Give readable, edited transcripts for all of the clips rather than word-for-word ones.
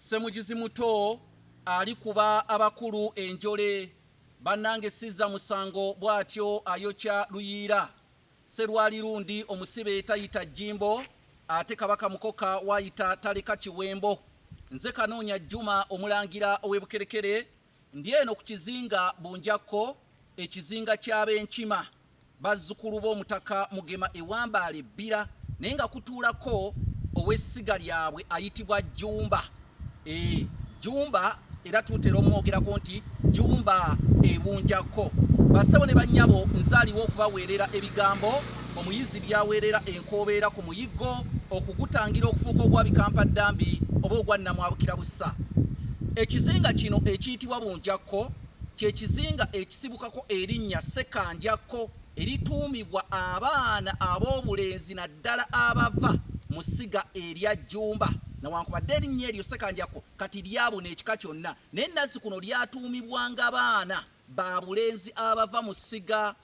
Ssemugizi muto alikuba abakulu enjole bannange sizza musango bw'atyo ayokya luyiira Sserwali lundi omusibe tayita jjimbo ate kabaka mukoka wayita taleka kiwembo. Nze Kanoonya Juma omulangira ow'ebukerekere ndi eno ku kizinga Bunjakko ekizinga ky'ab'enkima bazzukulu b'omutaka Mugema ewambaala ebbira naye nga kutuulako ow'essiga lyabwe ayitibwa Jumba. Jumba era tutera omwogerako nti Jumba ebunjakko. Bassebo ne bannyabo nzaaliwo okubaweerera ebigambo omuyizi byaweerera enkobeera ku muyiggo okugutangira okufuuka ogwa Bikampaddambi oba ogwa Nnamwabukira bussa. Ekizinga kino ekiyitibwa Bunjakko kye kizinga ekisibukako erinnya Ssekanjakko erituumibwa abaana ab'obulenzi naddala abava mu ssiga erya Jumba. Newankubadde erinnya eryo Ssekanjakko kati lyabuna ekika kyonna naye Nazzikuno lyatuumibwanga baana ba bulenzi abava mu ssiga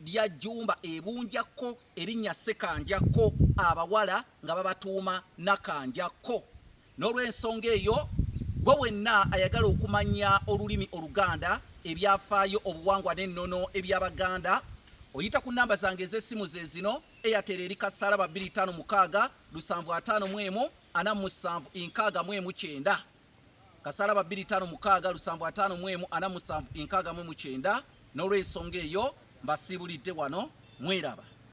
lya Jumba ebunjakko erinnya Ssekanjakko, abawala nga babatuuma Nakanjakko. N'olw'ensonga eyo gwe wenna ayagala okumanya olulimi Oluganda, ebyafaayo, obuwangwa n'ennono eby'Abaganda, oyita ku nnamba zange ez'essimu ze zino: Airtel eri kassalaba 256 751 47 69, kassalaba 256 751 47 69. N'olw'ensonga eyo mbasiibulidde wano, mweraba.